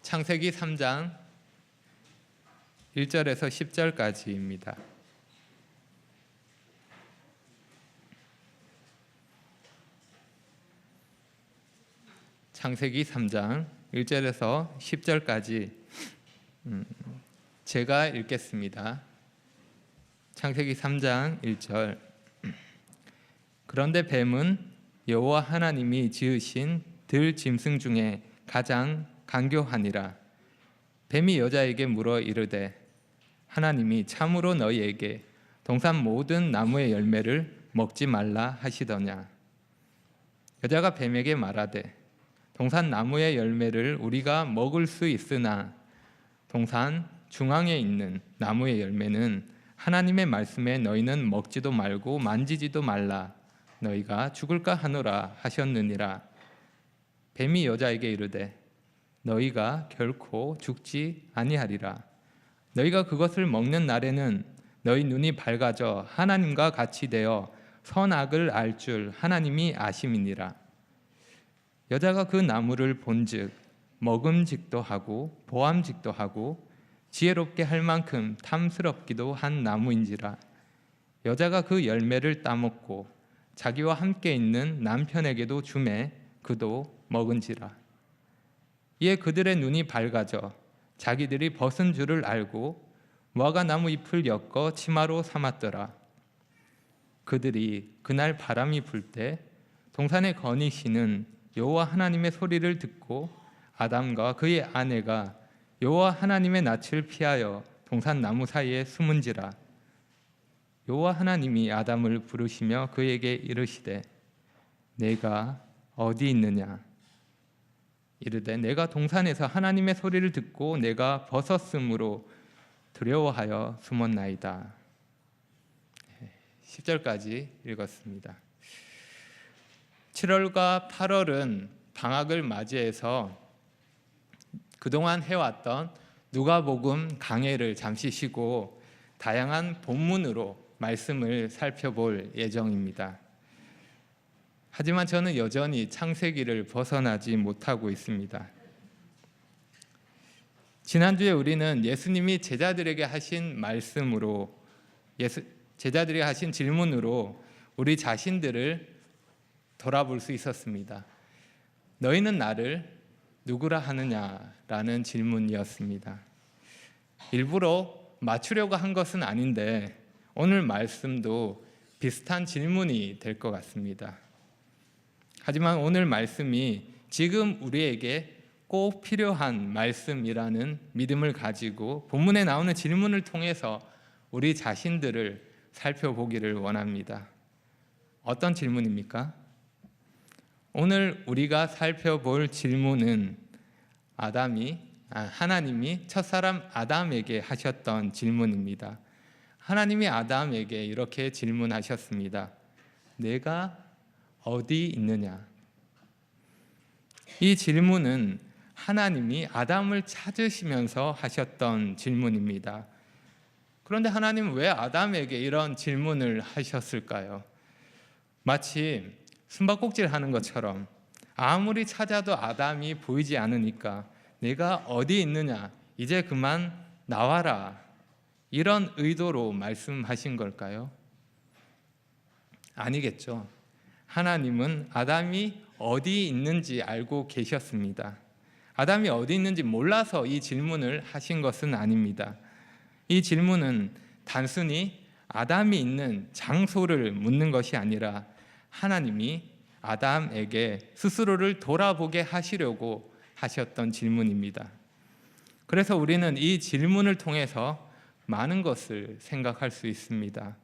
창세기 3장 1절에서 10절까지입니다. 창세기 3장 1절에서 10절까지 제가 읽겠습니다. 창세기 3장 1절. 그런데 뱀은 여호와 하나님이 지으신 들 짐승 중에 가장 간교하니라. 뱀이 여자에게 물어 이르되 하나님이 참으로 너희에게 동산 모든 나무의 열매를 먹지 말라 하시더냐. 여자가 뱀에게 말하되 동산 나무의 열매를 우리가 먹을 수 있으나 동산 중앙에 있는 나무의 열매는 하나님의 말씀에 너희는 먹지도 말고 만지지도 말라 너희가 죽을까 하노라 하셨느니라. 뱀이 여자에게 이르되 너희가 결코 죽지 아니하리라. 너희가 그것을 먹는 날에는 너희 눈이 밝아져 하나님과 같이 되어 선악을 알 줄 하나님이 아심이니라. 여자가 그 나무를 본즉 먹음직도 하고 보암직도 하고 지혜롭게 할 만큼 탐스럽기도 한 나무인지라. 여자가 그 열매를 따먹고 자기와 함께 있는 남편에게도 주매 그도 먹은지라. 이에 그들의 눈이 밝아져 자기들이 벗은 줄을 알고 무화과 나무 잎을 엮어 치마로 삼았더라. 그들이 그날 바람이 불 때 동산에 거니시는 여호와 하나님의 소리를 듣고 아담과 그의 아내가 여호와 하나님의 낯을 피하여 동산 나무 사이에 숨은지라. 여호와 하나님이 아담을 부르시며 그에게 이르시되 내가 어디 있느냐. 이르되 내가 동산에서 하나님의 소리를 듣고 내가 벗었으므로 두려워하여 숨었나이다. 10절까지 읽었습니다. 7월과 8월은 방학을 맞이해서 그동안 해왔던 누가복음 강해를 잠시 쉬고 다양한 본문으로 말씀을 살펴볼 예정입니다. 하지만 저는 여전히 창세기를 벗어나지 못하고 있습니다. 지난주에 우리는 예수님이 제자들에게 하신 말씀으로 제자들에게 하신 질문으로 우리 자신들을 돌아볼 수 있었습니다. 너희는 나를 누구라 하느냐라는 질문이었습니다. 일부러 맞추려고 한 것은 아닌데 오늘 말씀도 비슷한 질문이 될 것 같습니다. 하지만 오늘 말씀이 지금 우리에게 꼭 필요한 말씀이라는 믿음을 가지고 본문에 나오는 질문을 통해서 우리 자신들을 살펴보기를 원합니다. 어떤 질문입니까? 오늘 우리가 살펴볼 질문은 하나님이 첫사람 아담에게 하셨던 질문입니다. 하나님이 아담에게 이렇게 질문하셨습니다. 내가 어디 있느냐? 이 질문은 하나님이 아담을 찾으시면서 하셨던 질문입니다. 그런데 하나님은 왜 아담에게 이런 질문을 하셨을까요? 마치 숨바꼭질하는 것처럼 아무리 찾아도 아담이 보이지 않으니까 내가 어디 있느냐? 이제 그만 나와라. 이런 의도로 말씀하신 걸까요? 아니겠죠. 하나님은 아담이 어디 있는지 알고 계셨습니다. 아담이 어디 있는지 몰라서 이 질문을 하신 것은 아닙니다. 이 질문은 단순히 아담이 있는 장소를 묻는 것이 아니라 하나님이 아담에게 스스로를 돌아보게 하시려고 하셨던 질문입니다. 그래서 우리는 이 질문을 통해서 많은 것을 생각할 수 있습니다.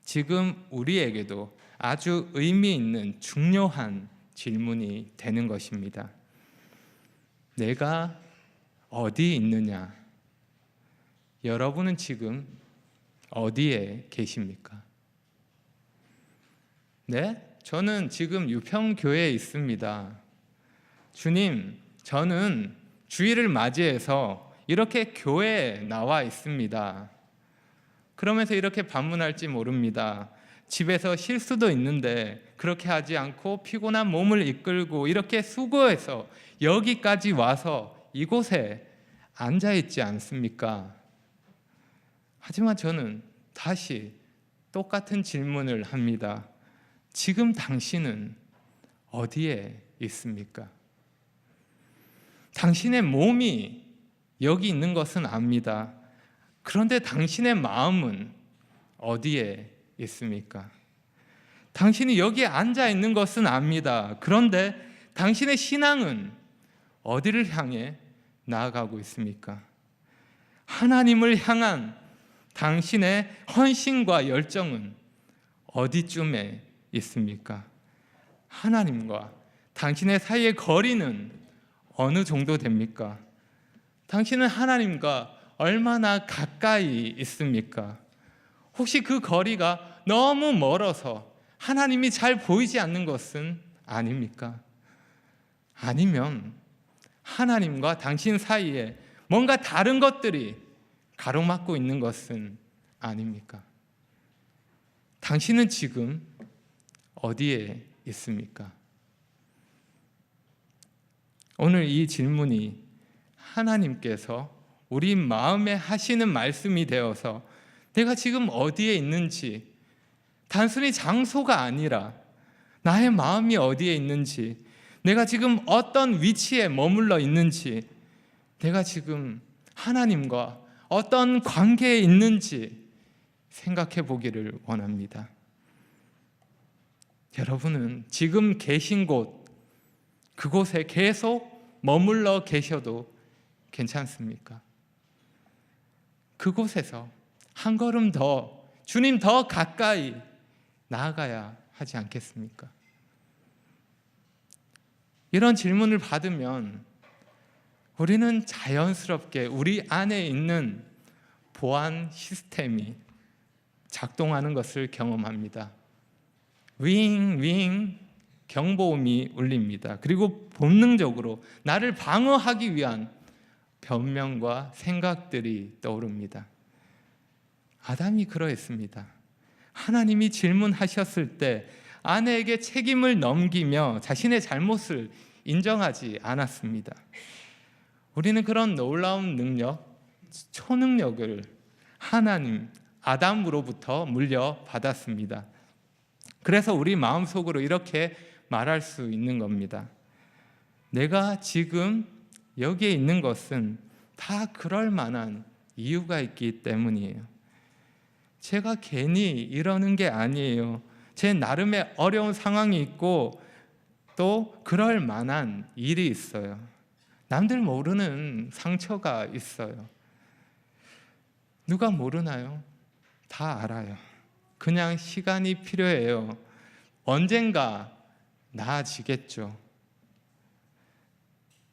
지금 우리에게도 아주 의미 있는 중요한 질문이 되는 것입니다. 내가 어디 있느냐? 여러분은 지금 어디에 계십니까? 네? 저는 지금 유평교회에 있습니다. 주님, 저는 주일을 맞이해서 이렇게 교회에 나와 있습니다. 그러면서 이렇게 반문할지 모릅니다. 집에서 쉴 수도 있는데 그렇게 하지 않고 피곤한 몸을 이끌고 이렇게 수고해서 여기까지 와서 이곳에 앉아 있지 않습니까? 하지만 저는 다시 똑같은 질문을 합니다. 지금 당신은 어디에 있습니까? 당신의 몸이 여기 있는 것은 압니다. 그런데 당신의 마음은 어디에 있습니까? 당신이 여기에 앉아 있는 것은 압니다. 그런데 당신의 신앙은 어디를 향해 나아가고 있습니까? 하나님을 향한 당신의 헌신과 열정은 어디쯤에 있습니까? 하나님과 당신의 사이의 거리는 어느 정도 됩니까? 당신은 하나님과 얼마나 가까이 있습니까? 혹시 그 거리가 너무 멀어서 하나님이 잘 보이지 않는 것은 아닙니까? 아니면 하나님과 당신 사이에 뭔가 다른 것들이 가로막고 있는 것은 아닙니까? 당신은 지금 어디에 있습니까? 오늘 이 질문이 하나님께서 우리 마음에 하시는 말씀이 되어서 내가 지금 어디에 있는지, 단순히 장소가 아니라 나의 마음이 어디에 있는지, 내가 지금 어떤 위치에 머물러 있는지, 내가 지금 하나님과 어떤 관계에 있는지 생각해 보기를 원합니다. 여러분은 지금 계신 곳, 그곳에 계속 머물러 계셔도 괜찮습니까? 그곳에서 한 걸음 더, 주님 더 가까이 나아가야 하지 않겠습니까? 이런 질문을 받으면 우리는 자연스럽게 우리 안에 있는 보안 시스템이 작동하는 것을 경험합니다. 윙 경보음이 울립니다. 그리고 본능적으로 나를 방어하기 위한 변명과 생각들이 떠오릅니다. 아담이 그러했습니다. 하나님이 질문하셨을 때 아내에게 책임을 넘기며 자신의 잘못을 인정하지 않았습니다. 우리는 그런 놀라운 능력, 초능력을 하나님, 아담으로부터 물려받았습니다. 그래서 우리 마음속으로 이렇게 말할 수 있는 겁니다. 내가 지금 여기에 있는 것은 다 그럴 만한 이유가 있기 때문이에요. 제가 괜히 이러는 게 아니에요. 제 나름의 어려운 상황이 있고 또 그럴 만한 일이 있어요. 남들 모르는 상처가 있어요. 누가 모르나요? 다 알아요. 그냥 시간이 필요해요. 언젠가 나아지겠죠.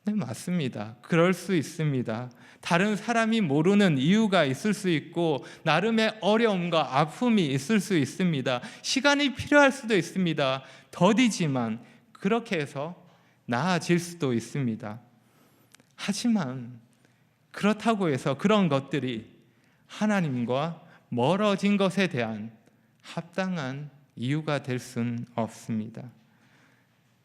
네, 맞습니다. 그럴 수 있습니다. 다른 사람이 모르는 이유가 있을 수 있고 나름의 어려움과 아픔이 있을 수 있습니다. 시간이 필요할 수도 있습니다. 더디지만 그렇게 해서 나아질 수도 있습니다. 하지만 그렇다고 해서 그런 것들이 하나님과 멀어진 것에 대한 합당한 이유가 될 수는 없습니다.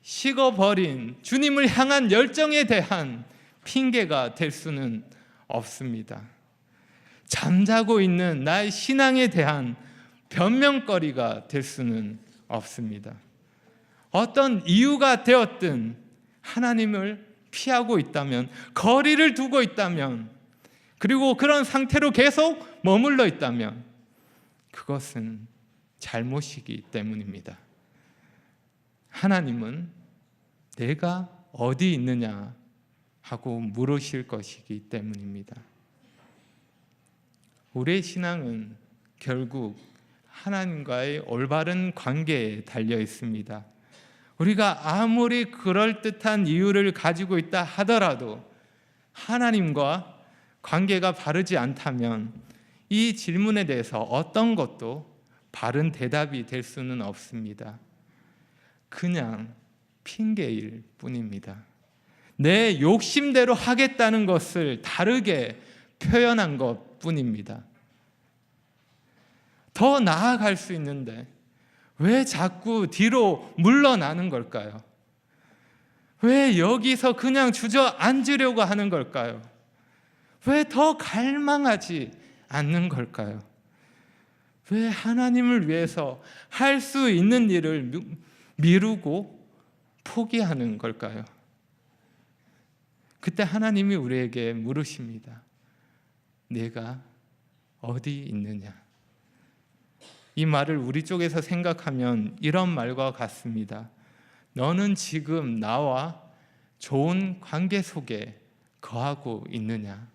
식어버린 주님을 향한 열정에 대한 핑계가 될 수는 없습니다. 잠자고 있는 나의 신앙에 대한 변명거리가 될 수는 없습니다. 어떤 이유가 되었든 하나님을 피하고 있다면, 거리를 두고 있다면, 그리고 그런 상태로 계속 머물러 있다면 그것은 잘못이기 때문입니다. 하나님은 내가 어디 있느냐 하고 물으실 것이기 때문입니다. 우리의 신앙은 결국 하나님과의 올바른 관계에 달려 있습니다. 우리가 아무리 그럴듯한 이유를 가지고 있다 하더라도 하나님과 관계가 바르지 않다면 이 질문에 대해서 어떤 것도 바른 대답이 될 수는 없습니다. 그냥 핑계일 뿐입니다. 내 욕심대로 하겠다는 것을 다르게 표현한 것 뿐입니다. 더 나아갈 수 있는데 왜 자꾸 뒤로 물러나는 걸까요? 왜 여기서 그냥 주저앉으려고 하는 걸까요? 왜 더 갈망하지 않는 걸까요? 왜 하나님을 위해서 할 수 있는 일을 미루고 포기하는 걸까요? 그때 하나님이 우리에게 물으십니다. 내가 어디 있느냐? 이 말을 우리 쪽에서 생각하면 이런 말과 같습니다. 너는 지금 나와 좋은 관계 속에 거하고 있느냐?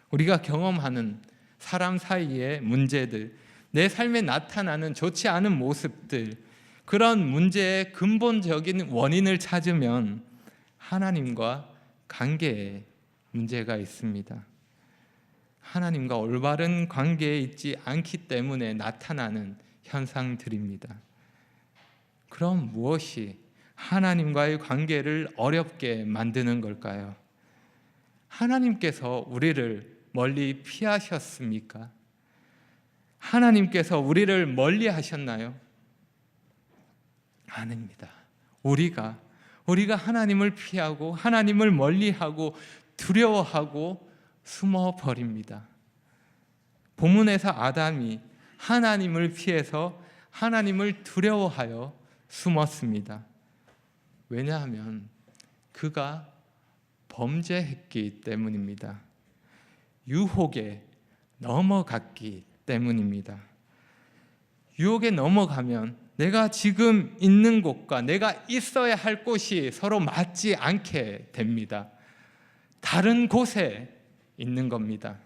우리가 경험하는 사람 사이의 문제들, 내 삶에 나타나는 좋지 않은 모습들, 그런 문제의 근본적인 원인을 찾으면 하나님과 관계에 문제가 있습니다. 하나님과 올바른 관계에 있지 않기 때문에 나타나는 현상들입니다. 그럼 무엇이 하나님과의 관계를 어렵게 만드는 걸까요? 하나님께서 우리를 멀리 피하셨습니까? 하나님께서 우리를 멀리 하셨나요? 아닙니다. 우리가 하나님을 피하고 하나님을 멀리하고 두려워하고 숨어버립니다. 본문에서 아담이 하나님을 피해서 하나님을 두려워하여 숨었습니다. 왜냐하면 그가 범죄했기 때문입니다. 유혹에 넘어갔기 때문입니다. 유혹에 넘어가면 내가 지금 있는 곳과 내가 있어야 할 곳이 서로 맞지 않게 됩니다. 다른 곳에 있는 겁니다.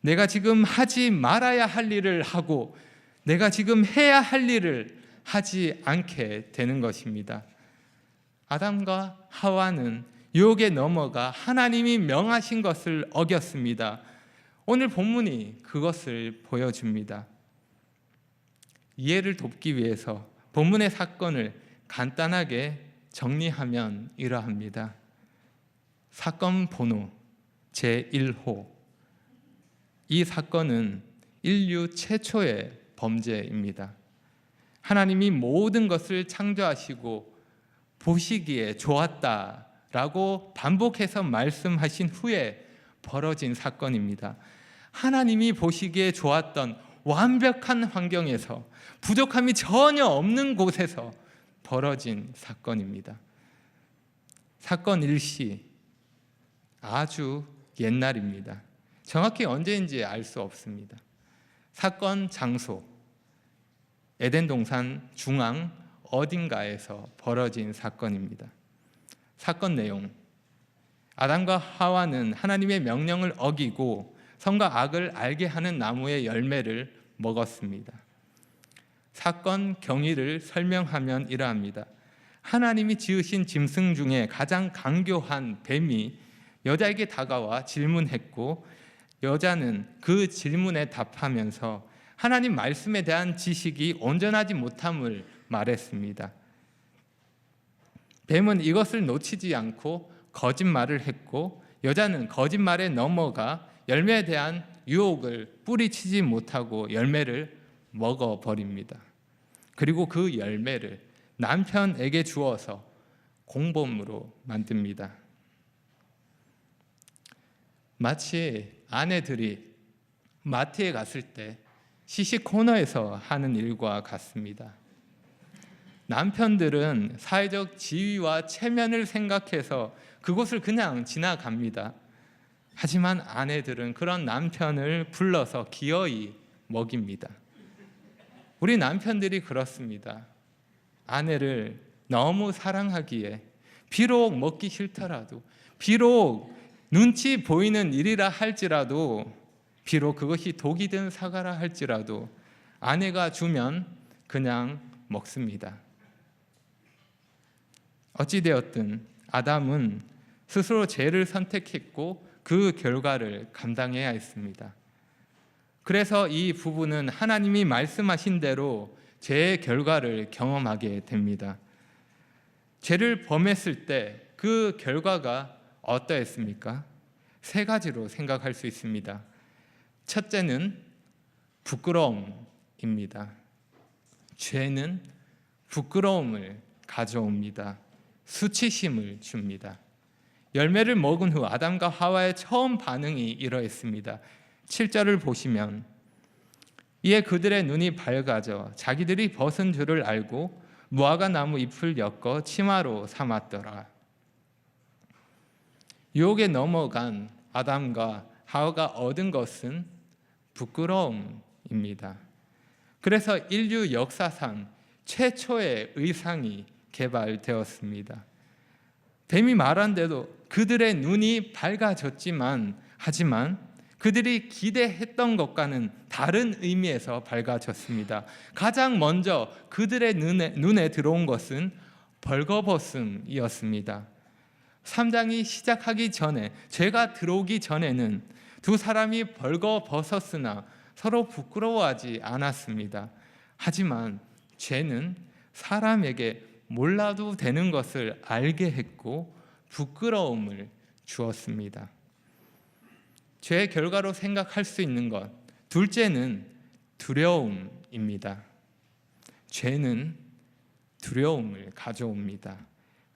내가 지금 하지 말아야 할 일을 하고 내가 지금 해야 할 일을 하지 않게 되는 것입니다. 아담과 하와는 유혹에 넘어가 하나님이 명하신 것을 어겼습니다. 오늘 본문이 그것을 보여줍니다. 이해를 돕기 위해서 본문의 사건을 간단하게 정리하면 이러합니다. 사건 번호 제1호. 이 사건은 인류 최초의 범죄입니다. 하나님이 모든 것을 창조하시고 보시기에 좋았다라고 반복해서 말씀하신 후에 벌어진 사건입니다. 하나님이 보시기에 좋았던 완벽한 환경에서 부족함이 전혀 없는 곳에서 벌어진 사건입니다. 사건 일시 아주 옛날입니다. 정확히 언제인지 알 수 없습니다. 사건 장소 에덴 동산 중앙 어딘가에서 벌어진 사건입니다. 사건 내용 아담과 하와는 하나님의 명령을 어기고 선과 악을 알게 하는 나무의 열매를 먹었습니다. 사건 경위를 설명하면 이러합니다. 하나님이 지으신 짐승 중에 가장 강교한 뱀이 여자에게 다가와 질문했고 여자는 그 질문에 답하면서 하나님 말씀에 대한 지식이 온전하지 못함을 말했습니다. 뱀은 이것을 놓치지 않고 거짓말을 했고 여자는 거짓말에 넘어가 열매에 대한 유혹을 뿌리치지 못하고 열매를 먹어버립니다. 그리고 그 열매를 남편에게 주어서 공범으로 만듭니다. 마치 아내들이 마트에 갔을 때 시식 코너에서 하는 일과 같습니다. 남편들은 사회적 지위와 체면을 생각해서 그곳을 그냥 지나갑니다. 하지만 아내들은 그런 남편을 불러서 기어이 먹입니다. 우리 남편들이 그렇습니다. 아내를 너무 사랑하기에 비록 먹기 싫더라도 비록 눈치 보이는 일이라 할지라도 비록 그것이 독이든 사과라 할지라도 아내가 주면 그냥 먹습니다. 어찌되었든 아담은 스스로 죄를 선택했고 그 결과를 감당해야 했습니다. 그래서 이 부부는 하나님이 말씀하신 대로 죄의 결과를 경험하게 됩니다. 죄를 범했을 때 그 결과가 어떠했습니까? 세 가지로 생각할 수 있습니다. 첫째는 부끄러움입니다. 죄는 부끄러움을 가져옵니다. 수치심을 줍니다. 열매를 먹은 후 아담과 하와의 처음 반응이 이러했습니다. 7절을 보시면 이에 그들의 눈이 밝아져 자기들이 벗은 줄을 알고 무화과 나무 잎을 엮어 치마로 삼았더라. 유혹에 넘어간 아담과 하와가 얻은 것은 부끄러움입니다. 그래서 인류 역사상 최초의 의상이 개발되었습니다. 뱀이 말한 대로 그들의 눈이 밝아졌지만 하지만 그들이 기대했던 것과는 다른 의미에서 밝아졌습니다. 가장 먼저 그들의 눈에 들어온 것은 벌거벗음이었습니다. 3장이 시작하기 전에, 죄가 들어오기 전에는 두 사람이 벌거벗었으나 서로 부끄러워하지 않았습니다. 하지만 죄는 사람에게 몰라도 되는 것을 알게 했고 부끄러움을 주었습니다. 죄의 결과로 생각할 수 있는 것, 둘째는 두려움입니다. 죄는 두려움을 가져옵니다.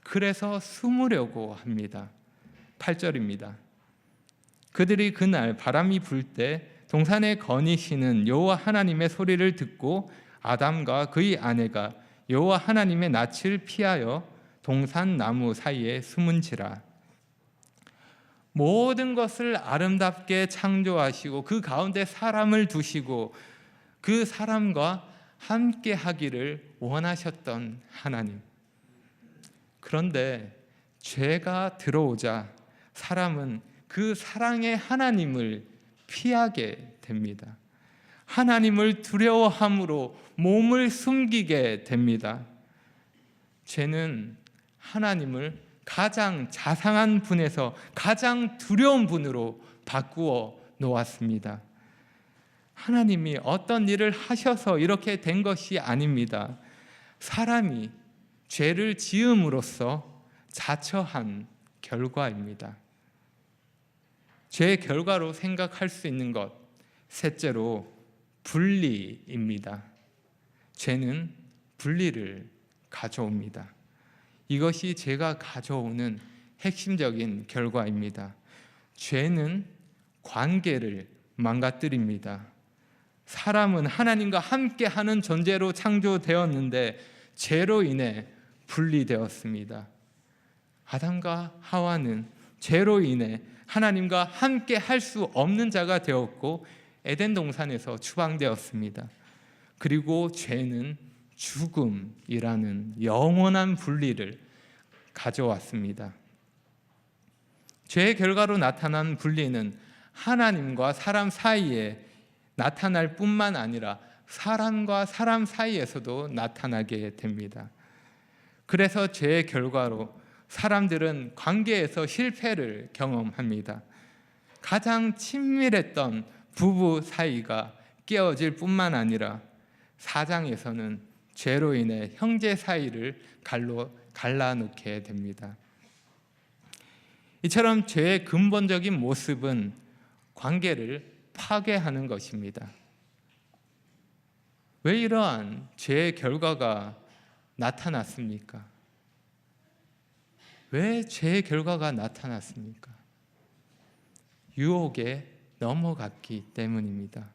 그래서 숨으려고 합니다. 8절입니다. 그들이 그날 바람이 불 때 동산에 거니시는 여호와 하나님의 소리를 듣고 아담과 그의 아내가 여호와 하나님의 낯을 피하여 동산 나무 사이에 숨은지라. 모든 것을 아름답게 창조하시고 그 가운데 사람을 두시고 그 사람과 함께 하기를 원하셨던 하나님. 그런데 죄가 들어오자 사람은 그 사랑의 하나님을 피하게 됩니다. 하나님을 두려워함으로 몸을 숨기게 됩니다. 죄는 하나님을 가장 자상한 분에서 가장 두려운 분으로 바꾸어 놓았습니다. 하나님이 어떤 일을 하셔서 이렇게 된 것이 아닙니다. 사람이 죄를 지음으로써 자처한 결과입니다. 죄의 결과로 생각할 수 있는 것, 셋째로 분리입니다. 죄는 분리를 가져옵니다. 이것이 죄가 가져오는 핵심적인 결과입니다. 죄는 관계를 망가뜨립니다. 사람은 하나님과 함께하는 존재로 창조되었는데 죄로 인해 분리되었습니다. 아담과 하와는 죄로 인해 하나님과 함께 할 수 없는 자가 되었고 에덴 동산에서 추방되었습니다. 그리고 죄는 죽음이라는 영원한 분리를 가져왔습니다. 죄의 결과로 나타난 분리는 하나님과 사람 사이에 나타날 뿐만 아니라 사람과 사람 사이에서도 나타나게 됩니다. 그래서 죄의 결과로 사람들은 관계에서 실패를 경험합니다. 가장 친밀했던 부부 사이가 깨어질 뿐만 아니라 4장에서는 죄로 인해 형제 사이를 갈라놓게 됩니다. 이처럼 죄의 근본적인 모습은 관계를 파괴하는 것입니다. 왜 이러한 죄의 결과가 나타났습니까? 왜 죄의 결과가 나타났습니까? 유혹에 넘어갔기 때문입니다.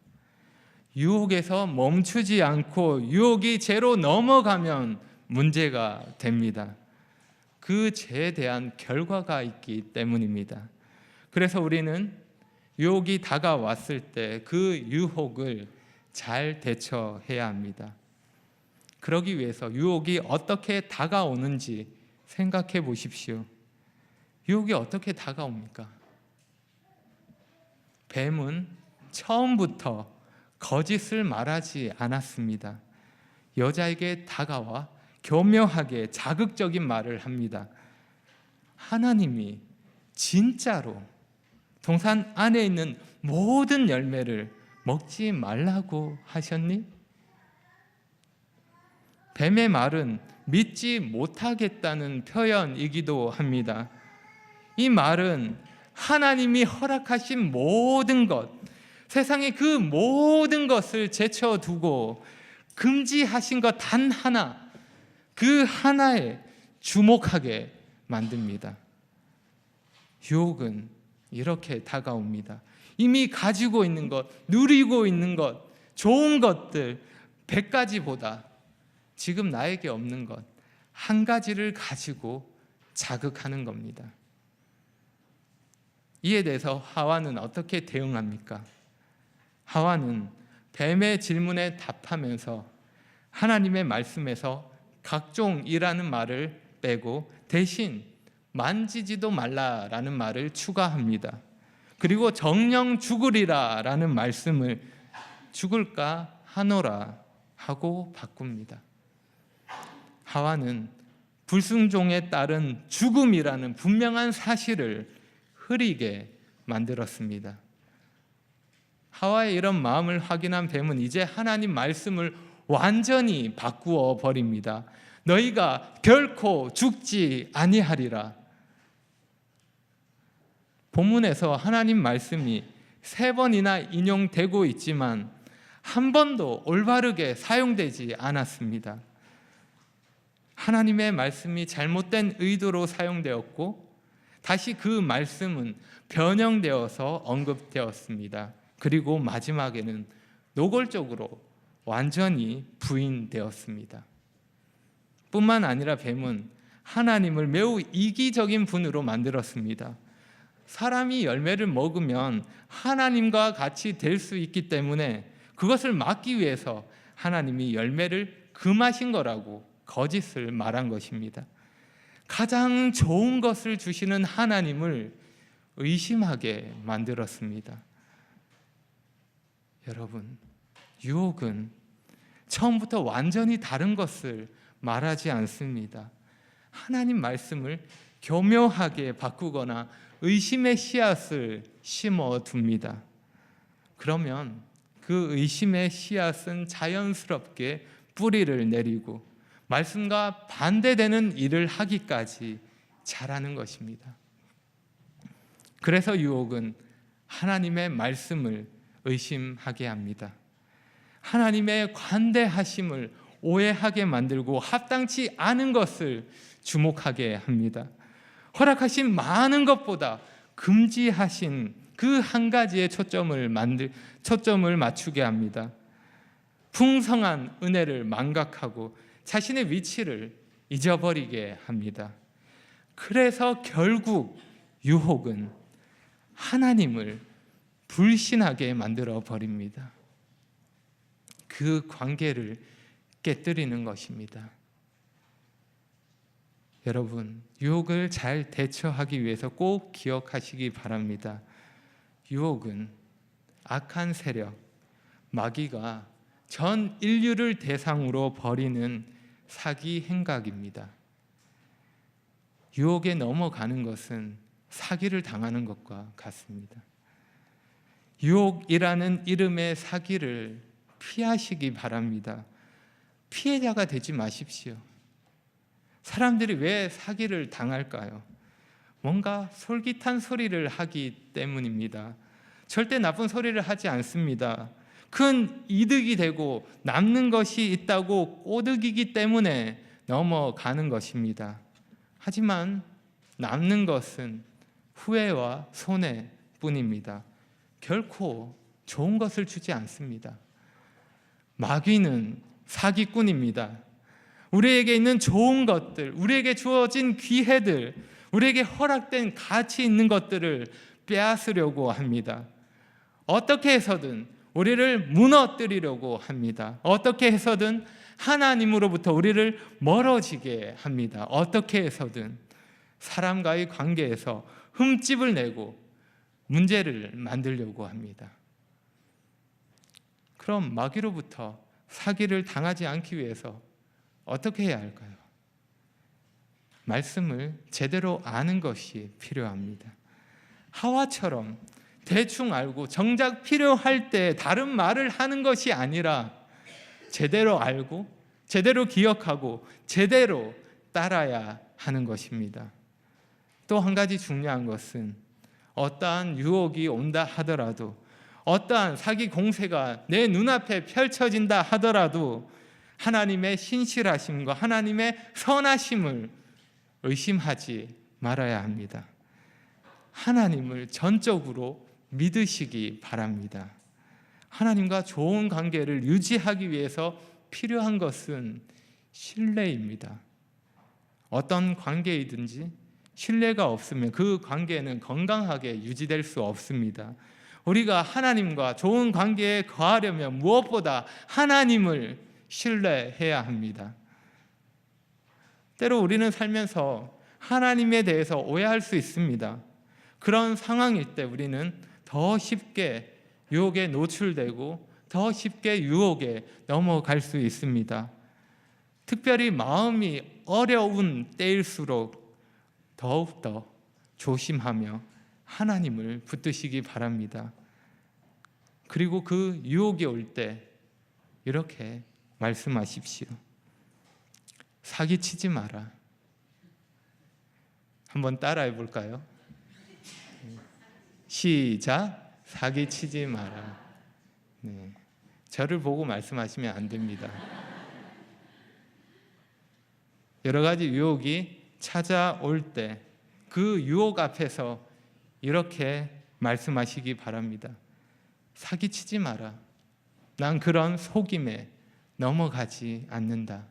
유혹에서 멈추지 않고 유혹이 죄로 넘어가면 문제가 됩니다. 그 죄에 대한 결과가 있기 때문입니다. 그래서 우리는 유혹이 다가왔을 때 그 유혹을 잘 대처해야 합니다. 그러기 위해서 유혹이 어떻게 다가오는지 생각해 보십시오. 유혹이 어떻게 다가옵니까? 뱀은 처음부터 거짓을 말하지 않았습니다. 여자에게 다가와 교묘하게 자극적인 말을 합니다. 하나님이 진짜로 동산 안에 있는 모든 열매를 먹지 말라고 하셨니? 뱀의 말은 믿지 못하겠다는 표현이기도 합니다. 이 말은 하나님이 허락하신 모든 것, 세상의 그 모든 것을 제쳐두고 금지하신 것 단 하나, 그 하나에 주목하게 만듭니다. 유혹은 이렇게 다가옵니다. 이미 가지고 있는 것, 누리고 있는 것, 좋은 것들 100가지보다 지금 나에게 없는 것 한 가지를 가지고 자극하는 겁니다. 이에 대해서 하와는 어떻게 대응합니까? 하와는 뱀의 질문에 답하면서 하나님의 말씀에서 각종이라는 말을 빼고 대신 만지지도 말라라는 말을 추가합니다. 그리고 정령 죽으리라라는 말씀을 죽을까 하노라 하고 바꿉니다. 하와는 불순종에 따른 죽음이라는 분명한 사실을 흐리게 만들었습니다. 하와의 이런 마음을 확인한 뱀은 이제 하나님 말씀을 완전히 바꾸어 버립니다. 너희가 결코 죽지 아니하리라. 본문에서 하나님 말씀이 3번이나 인용되고 있지만 한 번도 올바르게 사용되지 않았습니다. 하나님의 말씀이 잘못된 의도로 사용되었고 다시 그 말씀은 변형되어서 언급되었습니다. 그리고 마지막에는 노골적으로 완전히 부인되었습니다. 뿐만 아니라 뱀은 하나님을 매우 이기적인 분으로 만들었습니다. 사람이 열매를 먹으면 하나님과 같이 될 수 있기 때문에 그것을 막기 위해서 하나님이 열매를 금하신 거라고 거짓을 말한 것입니다. 가장 좋은 것을 주시는 하나님을 의심하게 만들었습니다. 여러분, 유혹은 처음부터 완전히 다른 것을 말하지 않습니다. 하나님 말씀을 교묘하게 바꾸거나 의심의 씨앗을 심어둡니다. 그러면 그 의심의 씨앗은 자연스럽게 뿌리를 내리고 말씀과 반대되는 일을 하기까지 자라는 것입니다. 그래서 유혹은 하나님의 말씀을 의심하게 합니다. 하나님의 관대하심을 오해하게 만들고 합당치 않은 것을 주목하게 합니다. 허락하신 많은 것보다 금지하신 그 한 가지에 초점을 맞추게 합니다. 풍성한 은혜를 망각하고 자신의 위치를 잊어버리게 합니다. 그래서 결국 유혹은 하나님을 불신하게 만들어 버립니다. 그 관계를 깨뜨리는 것입니다. 여러분, 유혹을 잘 대처하기 위해서 꼭 기억하시기 바랍니다. 유혹은 악한 세력, 마귀가 전 인류를 대상으로 벌이는 사기 행각입니다. 유혹에 넘어가는 것은 사기를 당하는 것과 같습니다. 유혹이라는 이름의 사기를 피하시기 바랍니다. 피해자가 되지 마십시오. 사람들이 왜 사기를 당할까요? 뭔가 솔깃한 소리를 하기 때문입니다. 절대 나쁜 소리를 하지 않습니다. 큰 이득이 되고 남는 것이 있다고 꼬드기기 때문에 넘어가는 것입니다. 하지만 남는 것은 후회와 손해뿐입니다. 결코 좋은 것을 주지 않습니다. 마귀는 사기꾼입니다. 우리에게 있는 좋은 것들, 우리에게 주어진 기회들, 우리에게 허락된 가치 있는 것들을 빼앗으려고 합니다. 어떻게 해서든 우리를 무너뜨리려고 합니다. 어떻게 해서든 하나님으로부터 우리를 멀어지게 합니다. 어떻게 해서든 사람과의 관계에서 흠집을 내고 문제를 만들려고 합니다. 그럼 마귀로부터 사기를 당하지 않기 위해서 어떻게 해야 할까요? 말씀을 제대로 아는 것이 필요합니다. 하와처럼 대충 알고 정작 필요할 때 다른 말을 하는 것이 아니라 제대로 알고 제대로 기억하고 제대로 따라야 하는 것입니다. 또 한 가지 중요한 것은 어떠한 유혹이 온다 하더라도 어떠한 사기 공세가 내 눈앞에 펼쳐진다 하더라도 하나님의 신실하심과 하나님의 선하심을 의심하지 말아야 합니다. 하나님을 전적으로 믿으시기 바랍니다. 하나님과 좋은 관계를 유지하기 위해서 필요한 것은 신뢰입니다. 어떤 관계이든지 신뢰가 없으면 그 관계는 건강하게 유지될 수 없습니다. 우리가 하나님과 좋은 관계에 거하려면 무엇보다 하나님을 신뢰해야 합니다. 때로 우리는 살면서 하나님에 대해서 오해할 수 있습니다. 그런 상황일 때 우리는 더 쉽게 유혹에 노출되고 더 쉽게 유혹에 넘어갈 수 있습니다. 특별히 마음이 어려운 때일수록 더욱더 조심하며 하나님을 붙드시기 바랍니다. 그리고 그 유혹이 올 때 이렇게 말씀하십시오. 사기치지 마라. 한번 따라해 볼까요? 시작. 사기치지 마라. 네. 저를 보고 말씀하시면 안 됩니다. 여러 가지 유혹이 찾아올 때 그 유혹 앞에서 이렇게 말씀하시기 바랍니다. 사기치지 마라. 난 그런 속임에 넘어가지 않는다.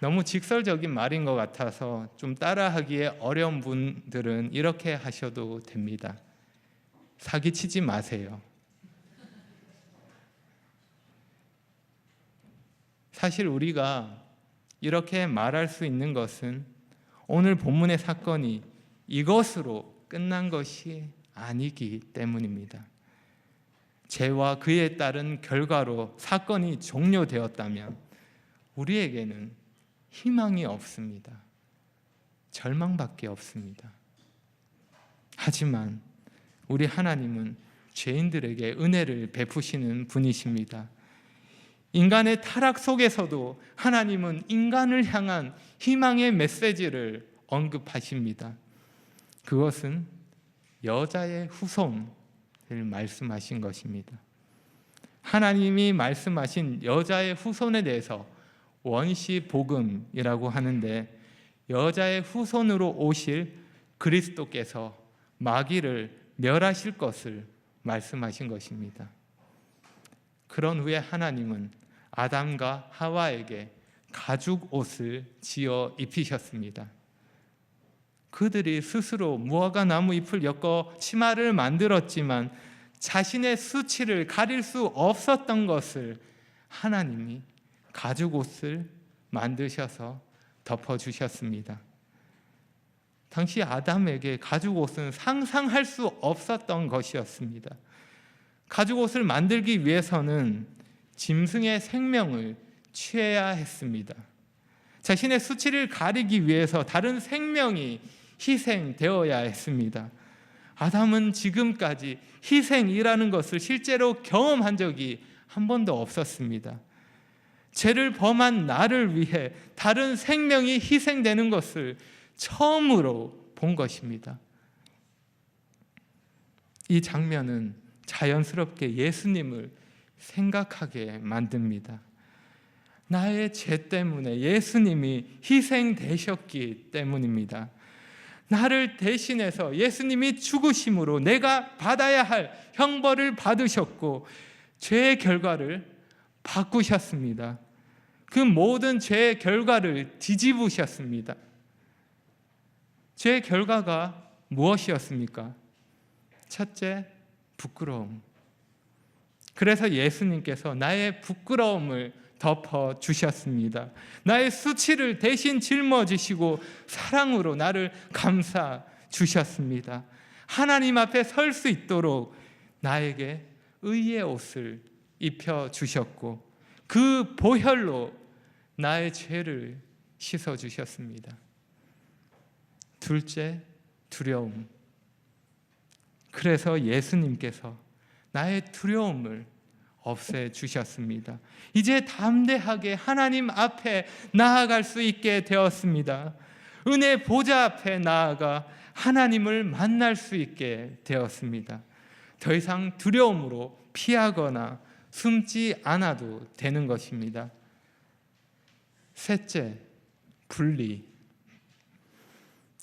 너무 직설적인 말인 것 같아서 좀 따라하기에 어려운 분들은 이렇게 하셔도 됩니다. 사기치지 마세요. 사실 우리가 이렇게 말할 수 있는 것은 오늘 본문의 사건이 이것으로 끝난 것이 아니기 때문입니다. 죄와 그에 따른 결과로 사건이 종료되었다면 우리에게는 희망이 없습니다. 절망밖에 없습니다. 하지만 우리 하나님은 죄인들에게 은혜를 베푸시는 분이십니다. 인간의 타락 속에서도 하나님은 인간을 향한 희망의 메시지를 언급하십니다. 그것은 여자의 후손을 말씀하신 것입니다. 하나님이 말씀하신 여자의 후손에 대해서 원시 복음이라고 하는데 여자의 후손으로 오실 그리스도께서 마귀를 멸하실 것을 말씀하신 것입니다. 그런 후에 하나님은 아담과 하와에게 가죽 옷을 지어 입히셨습니다. 그들이 스스로 무화과 나무 잎을 엮어 치마를 만들었지만 자신의 수치를 가릴 수 없었던 것을 하나님이 가죽 옷을 만드셔서 덮어주셨습니다. 당시 아담에게 가죽 옷은 상상할 수 없었던 것이었습니다. 가죽 옷을 만들기 위해서는 짐승의 생명을 취해야 했습니다. 자신의 수치를 가리기 위해서 다른 생명이 희생되어야 했습니다. 아담은 지금까지 희생이라는 것을 실제로 경험한 적이 한 번도 없었습니다. 죄를 범한 나를 위해 다른 생명이 희생되는 것을 처음으로 본 것입니다. 이 장면은 자연스럽게 예수님을 생각하게 만듭니다. 나의 죄 때문에 예수님이 희생되셨기 때문입니다. 나를 대신해서 예수님이 죽으심으로 내가 받아야 할 형벌을 받으셨고 죄의 결과를 바꾸셨습니다. 그 모든 죄의 결과를 뒤집으셨습니다. 죄의 결과가 무엇이었습니까? 첫째, 부끄러움. 그래서 예수님께서 나의 부끄러움을 덮어주셨습니다. 나의 수치를 대신 짊어지시고 사랑으로 나를 감싸주셨습니다. 하나님 앞에 설 수 있도록 나에게 의의 옷을 입혀주셨고 그 보혈로 나의 죄를 씻어주셨습니다. 둘째, 두려움. 그래서 예수님께서 나의 두려움을 없애주셨습니다. 이제 담대하게 하나님 앞에 나아갈 수 있게 되었습니다. 은혜 보좌 앞에 나아가 하나님을 만날 수 있게 되었습니다. 더 이상 두려움으로 피하거나 숨지 않아도 되는 것입니다. 셋째, 분리.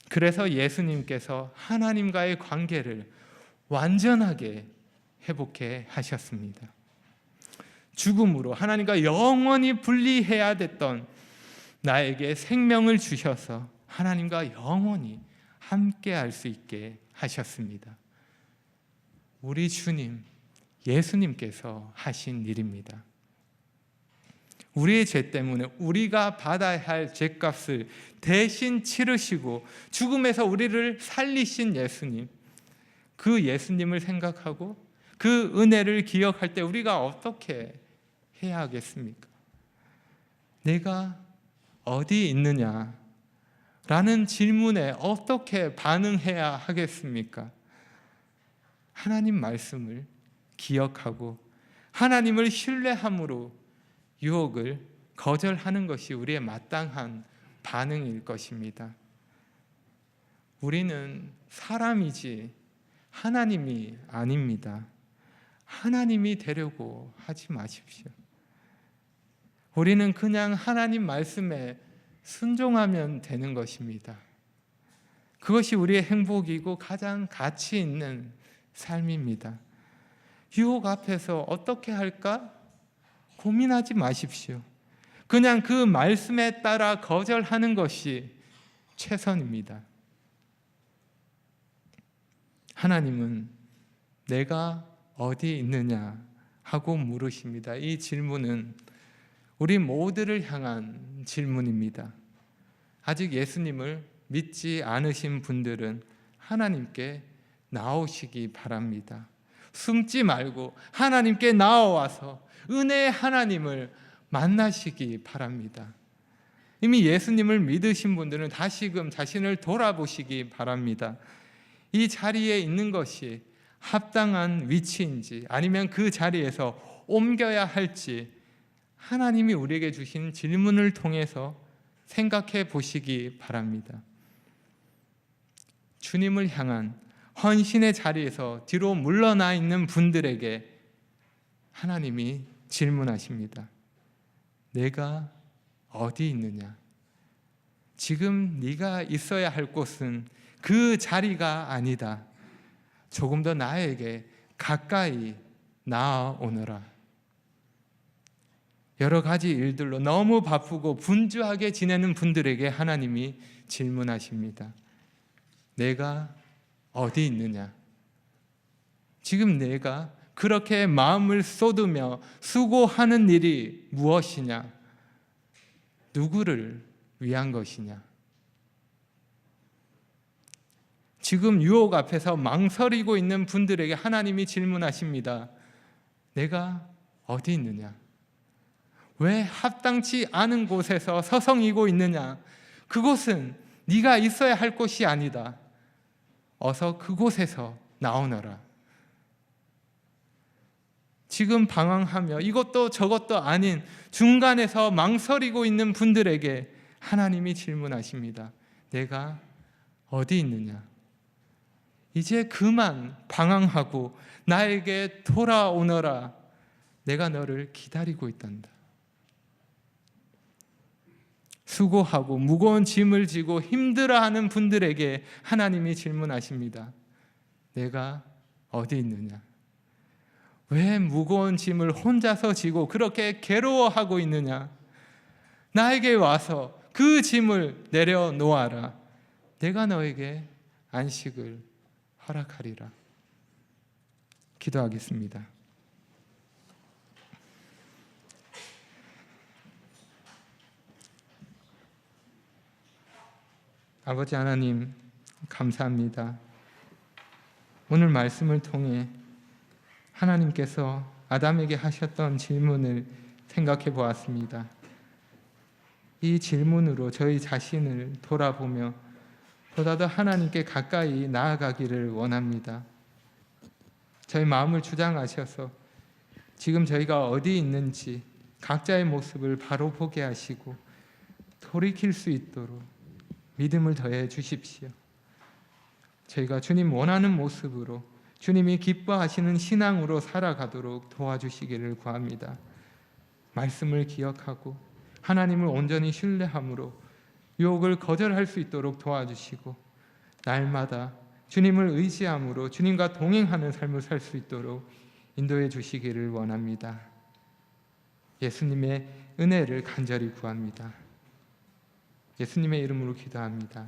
그래서 예수님께서 하나님과의 관계를 완전하게 회복해 하셨습니다. 죽음으로 하나님과 영원히 분리해야 됐던 나에게 생명을 주셔서 하나님과 영원히 함께 할 수 있게 하셨습니다. 우리 주님 예수님께서 하신 일입니다. 우리의 죄 때문에 우리가 받아야 할 죄값을 대신 치르시고 죽음에서 우리를 살리신 예수님, 그 예수님을 생각하고 그 은혜를 기억할 때 우리가 어떻게 해야 하겠습니까? 내가 어디 있느냐? 라는 질문에 어떻게 반응해야 하겠습니까? 하나님 말씀을 기억하고 하나님을 신뢰함으로 유혹을 거절하는 것이 우리의 마땅한 반응일 것입니다. 우리는 사람이지 하나님이 아닙니다. 하나님이 되려고 하지 마십시오. 우리는 그냥 하나님 말씀에 순종하면 되는 것입니다. 그것이 우리의 행복이고 가장 가치 있는 삶입니다. 유혹 앞에서 어떻게 할까? 고민하지 마십시오. 그냥 그 말씀에 따라 거절하는 것이 최선입니다. 하나님은 내가 어디 있느냐 하고 물으십니다. 이 질문은 우리 모두를 향한 질문입니다. 아직 예수님을 믿지 않으신 분들은 하나님께 나오시기 바랍니다. 숨지 말고 하나님께 나와서 은혜의 하나님을 만나시기 바랍니다. 이미 예수님을 믿으신 분들은 다시금 자신을 돌아보시기 바랍니다. 이 자리에 있는 것이 합당한 위치인지 아니면 그 자리에서 옮겨야 할지 하나님이 우리에게 주신 질문을 통해서 생각해 보시기 바랍니다. 주님을 향한 헌신의 자리에서 뒤로 물러나 있는 분들에게 하나님이 질문하십니다. 내가 어디 있느냐? 지금 네가 있어야 할 곳은 그 자리가 아니다. 조금 더 나에게 가까이 나아오너라. 여러 가지 일들로 너무 바쁘고 분주하게 지내는 분들에게 하나님이 질문하십니다. 내가 어디 있느냐? 지금 내가 그렇게 마음을 쏟으며 수고하는 일이 무엇이냐? 누구를 위한 것이냐? 지금 유혹 앞에서 망설이고 있는 분들에게 하나님이 질문하십니다. 내가 어디 있느냐? 왜 합당치 않은 곳에서 서성이고 있느냐? 그곳은 네가 있어야 할 곳이 아니다. 어서 그곳에서 나오너라. 지금 방황하며 이것도 저것도 아닌 중간에서 망설이고 있는 분들에게 하나님이 질문하십니다. 내가 어디 있느냐? 이제 그만 방황하고 나에게 돌아오너라. 내가 너를 기다리고 있단다. 수고하고 무거운 짐을 지고 힘들어하는 분들에게 하나님이 질문하십니다. 내가 어디 있느냐? 왜 무거운 짐을 혼자서 지고 그렇게 괴로워하고 있느냐? 나에게 와서 그 짐을 내려놓아라. 내가 너에게 안식을 허락하리라. 기도하겠습니다. 아버지 하나님, 감사합니다. 오늘 말씀을 통해 하나님께서 아담에게 하셨던 질문을 생각해 보았습니다. 이 질문으로 저희 자신을 돌아보며 보다 더 하나님께 가까이 나아가기를 원합니다. 저희 마음을 주장하셔서 지금 저희가 어디 있는지 각자의 모습을 바로 보게 하시고 돌이킬 수 있도록 믿음을 더해 주십시오. 저희가 주님 원하는 모습으로 주님이 기뻐하시는 신앙으로 살아가도록 도와주시기를 구합니다. 말씀을 기억하고 하나님을 온전히 신뢰함으로 유혹을 거절할 수 있도록 도와주시고 날마다 주님을 의지함으로 주님과 동행하는 삶을 살 수 있도록 인도해 주시기를 원합니다. 예수님의 은혜를 간절히 구합니다. 예수님의 이름으로 기도합니다.